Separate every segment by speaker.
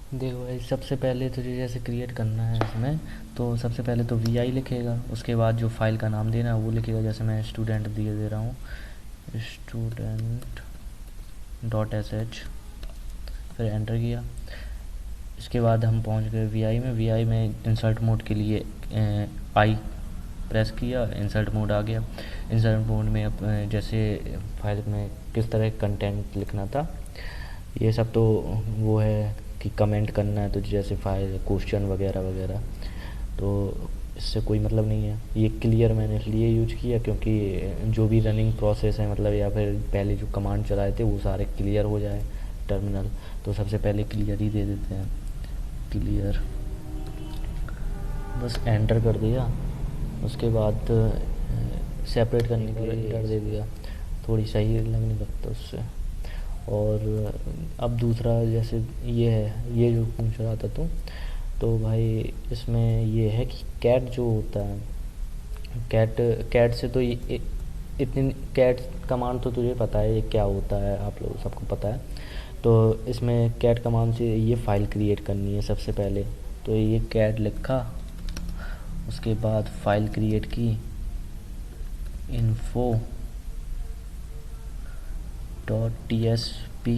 Speaker 1: देखो भाई, सबसे पहले तुझे जैसे क्रिएट करना है इसमें, तो सबसे पहले तो वी आई लिखेगा, उसके बाद जो फाइल का नाम देना है वो लिखेगा। जैसे मैं स्टूडेंट दिए दे रहा हूँ, स्टूडेंट डॉट एस एच, फिर एंटर किया। इसके बाद हम पहुंच गए वी आई में इंसर्ट मोड के लिए आई प्रेस किया, इंसर्ट मोड आ गया। इंसर्ट मोड में अब जैसे फाइल में किस तरह कंटेंट लिखना था ये सब तो वो है कि कमेंट करना है, तो जैसे फाइल क्वेश्चन वगैरह वगैरह, तो इससे कोई मतलब नहीं है। ये क्लियर मैंने इसलिए यूज किया क्योंकि जो भी रनिंग प्रोसेस है मतलब, या फिर पहले जो कमांड चलाए थे वो सारे क्लियर हो जाए टर्मिनल। तो सबसे पहले क्लियर ही दे देते हैं, क्लियर, बस एंटर कर दिया। उसके बाद सेपरेट करने के लिए एंटर दे दिया, थोड़ी सही लगने लगता उससे। और अब दूसरा जैसे ये है, ये जो पूछ रहा था तुम, तो भाई इसमें ये है कि कैट जो होता है, कैट कैट से तो ये इतनी कैट कमांड तो तुझे पता है ये क्या होता है, आप लोग सबको पता है। तो इसमें कैट कमांड से ये फ़ाइल क्रिएट करनी है सबसे पहले। तो ये कैट लिखा, उसके बाद फाइल क्रिएट की, info dot T S P,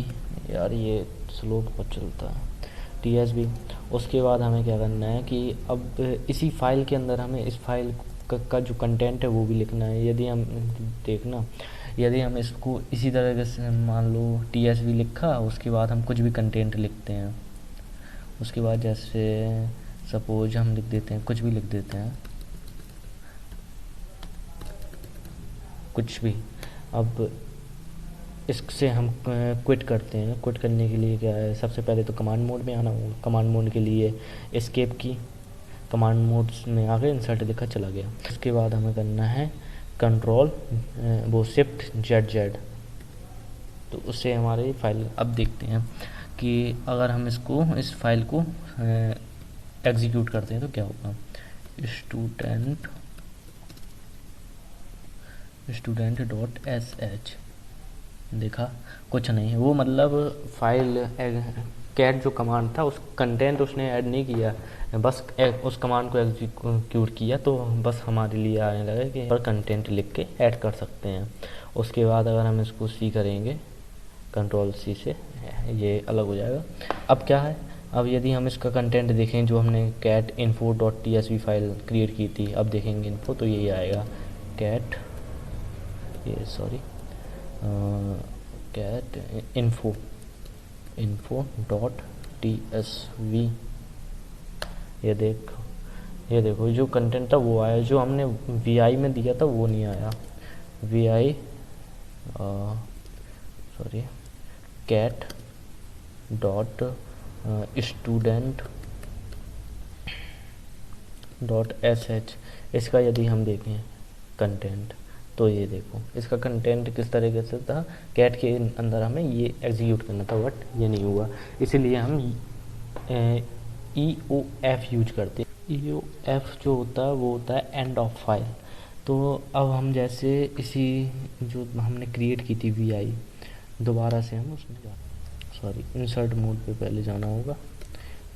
Speaker 1: यार ये स्लो बहुत चलता है, टी एस बी। उसके बाद हमें क्या करना है कि अब इसी फाइल के अंदर हमें इस फाइल का जो कंटेंट है वो भी लिखना है। यदि हम देखना, यदि हम इसको इसी तरह से मान लो टी एस बी लिखा, उसके बाद हम कुछ भी कंटेंट लिखते हैं, उसके बाद जैसे सपोज हम लिख देते हैं, कुछ भी लिख देते हैं, कुछ भी। अब इससे हम क्विट करते हैं। क्विट करने के लिए क्या है, सबसे पहले तो कमांड मोड में आना होगा। कमांड मोड के लिए एस्केप की, कमांड मोड में आ गए, इंसर्ट लिखा, चला गया। उसके बाद हमें करना है कंट्रोल वो शिफ्ट जेड जेड, तो उससे हमारी फाइल। अब देखते हैं कि अगर हम इसको इस फाइल को एग्जीक्यूट करते हैं तो क्या होगा। Student student dot S H, देखा कुछ नहीं है, वो मतलब फाइल कैट जो कमांड था उस कंटेंट उसने ऐड नहीं किया, बस उस कमांड को एग्जीक्यूट किया, तो बस हमारे लिए आने लगा कि पर कंटेंट लिख के ऐड कर सकते हैं। उसके बाद अगर हम इसको सी करेंगे, कंट्रोल सी से, ये अलग हो जाएगा। अब क्या है, अब यदि हम इसका कंटेंट देखें जो हमने cat info dot T S V file create की थी, अब देखेंगे इन्फो तो यही आएगा, कैट, ये sorry, cat info info dot T S V. ये देखो जो कंटेंट था वो आया, जो हमने वी आई में दिया था वो नहीं आया। V I sorry, cat dot student dot S H, इसका यदि हम देखें कंटेंट, तो ये देखो इसका कंटेंट किस तरीके से था, कैट के अंदर हमें ये एग्जीक्यूट करना था बट ये नहीं हुआ, इसीलिए हम ई ओ एफ यूज करते हैं। ई ओ एफ जो होता है वो होता है एंड ऑफ फाइल। तो अब हम जैसे इसी जो हमने क्रिएट की थी वी आई, दोबारा से हम उसमें सॉरी इंसर्ट मोड पे पहले जाना होगा,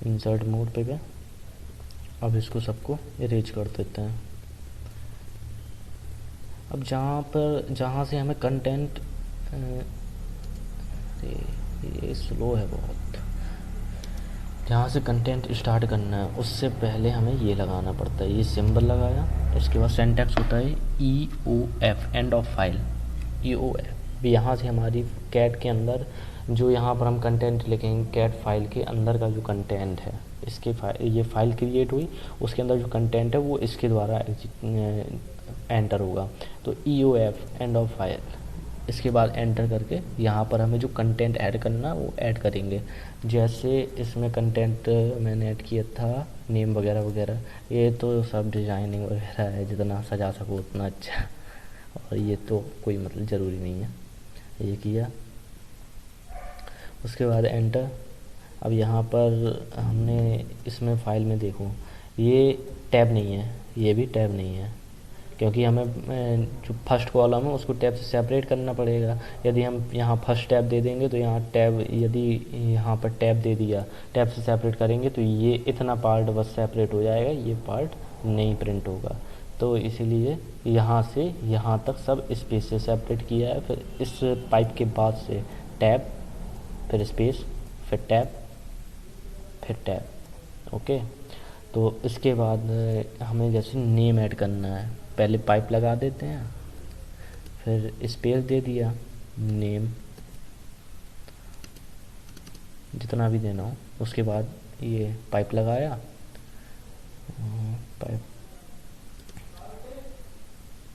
Speaker 1: इंसर्ट मोड पे गए। अब इसको सबको इरेज कर देते हैं। अब जहाँ से हमें कंटेंट, ये स्लो है बहुत, जहाँ से कंटेंट स्टार्ट करना है उससे पहले हमें ये लगाना पड़ता है, ये सिंबल लगाया। उसके बाद सिंटैक्स होता है E O F, end of file, E O F. यहाँ से हमारी कैट के अंदर जो यहाँ पर हम कंटेंट लिखेंगे, कैट फाइल के अंदर का जो कंटेंट है, इसके ये फाइल क्रिएट हुई, उसके अंदर जो कंटेंट है वो इसके द्वारा एंटर होगा। तो E O F end of file, इसके बाद एंटर करके यहाँ पर हमें जो कंटेंट ऐड करना वो ऐड करेंगे। जैसे इसमें कंटेंट मैंने ऐड किया था नेम वगैरह वगैरह, ये तो सब डिज़ाइनिंग वगैरह है, जितना सजा सको उतना अच्छा, और ये तो कोई मतलब ज़रूरी नहीं है। ये किया, उसके बाद एंटर। अब यहाँ पर हमने इसमें फ़ाइल में देखो ये टैब नहीं है, ये भी टैब नहीं है, क्योंकि हमें जो फर्स्ट कॉलम है उसको टैब से सेपरेट करना पड़ेगा। यदि हम यहाँ फर्स्ट टैब दे देंगे तो यहाँ टैब, यदि यहाँ पर टैब दे दिया, टैब से सेपरेट करेंगे तो ये इतना पार्ट बस सेपरेट हो जाएगा, ये पार्ट नहीं प्रिंट होगा। तो इसीलिए यहाँ से यहाँ तक सब स्पेस से सेपरेट किया है। फिर इस पाइप के बाद से टैब, फिर स्पेस, फिर टैब, फिर टैब। ओके, तो इसके बाद हमें जैसे नेम ऐड करना है, पहले पाइप लगा देते हैं, फिर स्पेस दे दिया, नेम जितना भी देना हो, उसके बाद ये पाइप लगाया,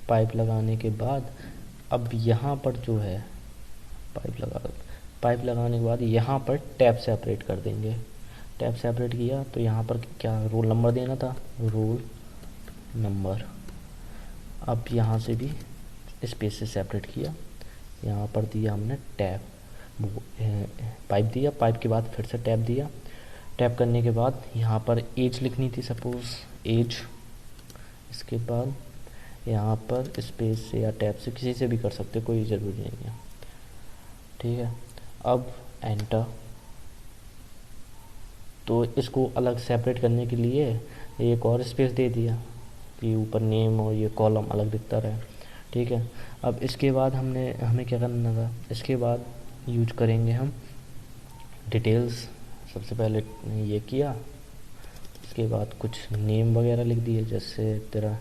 Speaker 1: पाइप लगाने के बाद अब यहाँ पर जो है पाइप लगाने के बाद यहाँ पर टैब सेपरेट कर देंगे। टैब सेपरेट किया तो यहाँ पर क्या रोल नंबर देना था, रोल नंबर। अब यहाँ से भी स्पेस से सेपरेट किया, यहाँ पर दिया हमने टैब, पाइप दिया, पाइप के बाद फिर से टैब दिया। टैब करने के बाद यहाँ पर एज लिखनी थी, सपोज एज। इसके बाद यहाँ पर स्पेस से या टैब से किसी से भी कर सकते, कोई ज़रूरी नहीं है। ठीक है, अब एंटर। तो इसको अलग सेपरेट करने के लिए एक और स्पेस दे दिया कि ऊपर नेम और ये कॉलम अलग दिखता रहे। ठीक है, अब इसके बाद हमें क्या करना था, इसके बाद यूज करेंगे हम डिटेल्स। सबसे पहले ये किया, इसके बाद कुछ नेम वगैरह लिख दिए, जैसे तेरा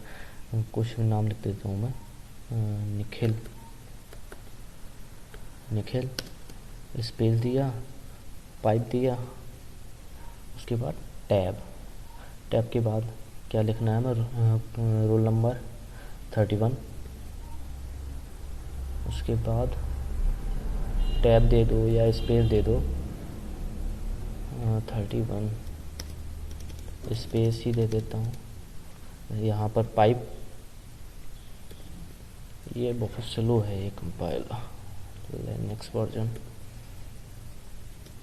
Speaker 1: कुछ नाम लिख देता हूँ मैं, निखिल। स्पेस दिया, पाइप दिया, उसके बाद टैब के बाद क्या लिखना है हमें, रोल नंबर 31। उसके बाद टैब दे दो या स्पेस दे दो, 31 स्पेस ही दे देता हूँ। यहाँ पर पाइप, ये बहुत स्लो है ये कंपाइलर, लिनक्स वर्जन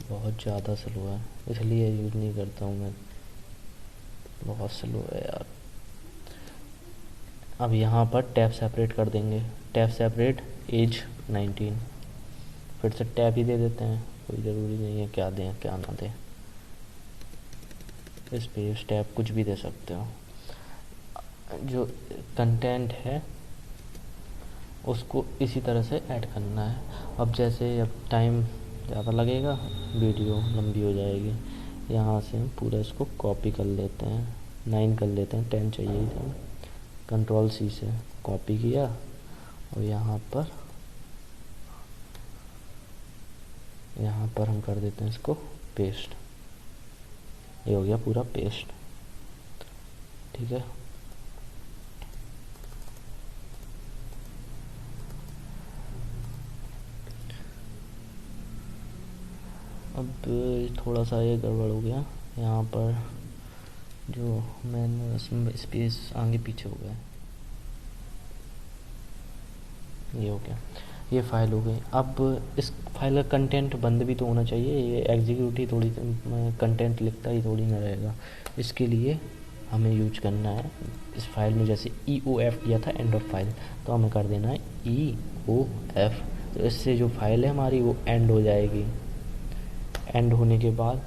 Speaker 1: बहुत ज़्यादा स्लो है, इसलिए यूज़ नहीं करता हूँ मैं, बहुत स्लो है यार। अब यहाँ पर टैब सेपरेट कर देंगे, टैब सेपरेट एज 19। फिर से टैब ही दे देते हैं, कोई ज़रूरी नहीं है क्या दें क्या ना दें, स्पेस टैब कुछ भी दे सकते हो। जो कंटेंट है उसको इसी तरह से ऐड करना है। अब जैसे अब टाइम ज़्यादा लगेगा, वीडियो लंबी हो जाएगी, यहाँ से हम पूरा इसको कॉपी कर लेते हैं, 9 कर लेते हैं, 10 चाहिए ही था। कंट्रोल C से कॉपी किया और यहाँ पर हम कर देते हैं इसको पेस्ट। ये हो गया पूरा पेस्ट। ठीक है, अब थोड़ा सा ये गड़बड़ हो गया, यहाँ पर जो मैंने स्पेस आगे पीछे हो गया, ये हो गया, ये फाइल हो गई। अब इस फाइल का कंटेंट बंद भी तो होना चाहिए, ये एग्जीक्यूट ही थोड़ी कंटेंट लिखता ही थोड़ी ना रहेगा। इसके लिए हमें यूज करना है इस फाइल में, जैसे EOF किया था एंड ऑफ फाइल, तो हमें कर देना है EOF। तो इससे जो फाइल है हमारी वो एंड हो जाएगी। एंड होने के बाद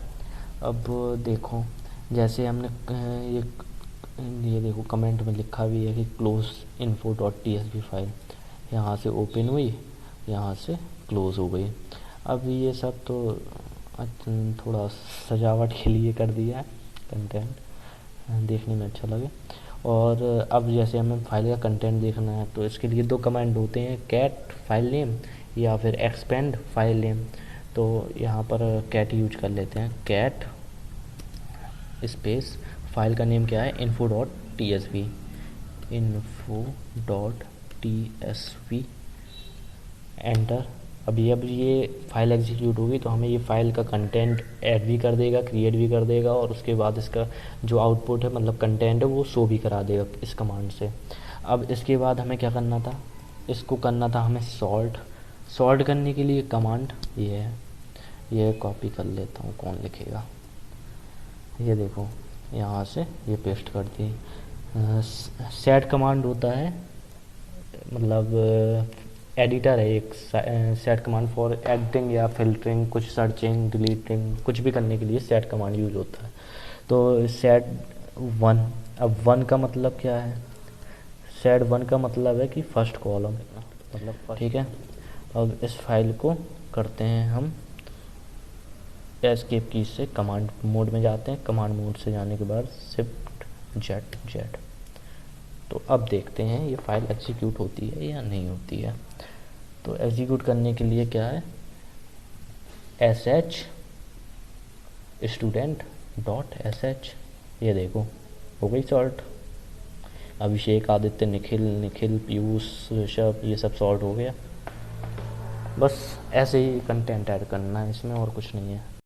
Speaker 1: अब देखो, जैसे हमने ये देखो कमेंट में लिखा भी है कि क्लोज info.tsv फाइल, यहाँ से ओपन हुई, यहाँ से क्लोज़ हो गई। अब ये सब तो थोड़ा सजावट के लिए कर दिया है, कंटेंट देखने में अच्छा लगे। और अब जैसे हमें फाइल का कंटेंट देखना है तो इसके लिए 2 कमांड होते हैं, कैट फाइल नेम या फिर एक्सपेंड फाइल नेम। तो यहाँ पर कैट यूज कर लेते हैं, कैट स्पेस फाइल का नेम क्या है, info.tsv, एंटर। अब ये फाइल एग्जीक्यूट होगी तो हमें ये फाइल का कंटेंट ऐड भी कर देगा, क्रिएट भी कर देगा, और उसके बाद इसका जो आउटपुट है मतलब कंटेंट है वो शो भी करा देगा इस कमांड से। अब इसके बाद हमें क्या करना था, इसको करना था हमें सॉर्ट करने के लिए कमांड ये है, ये कॉपी कर लेता हूँ, कौन लिखेगा, ये देखो यहाँ से ये पेस्ट कर दी। सेट कमांड होता है, मतलब एडिटर है एक, सेट कमांड फॉर एडिटिंग या फिल्टरिंग, कुछ सर्चिंग डिलीटिंग कुछ भी करने के लिए सेट कमांड यूज होता है। तो सेट वन, अब वन का मतलब क्या है, सेट वन का मतलब है कि फर्स्ट कॉलम, मतलब ठीक है। अब इस फाइल को करते हैं हम एस्केप की से कमांड मोड में जाते हैं, कमांड मोड से जाने के बाद शिफ्ट जेड जेड। तो अब देखते हैं ये फाइल एग्जीक्यूट होती है या नहीं होती है। तो एग्जीक्यूट करने के लिए क्या है, S H student dot S H, ये देखो हो गई सॉर्ट। अभिषेक आदित्य निखिल निखिल पीयूष ऋषभ ये सब सॉर्ट हो गया। बस ऐसे ही कंटेंट ऐड करना है इसमें, और कुछ नहीं है।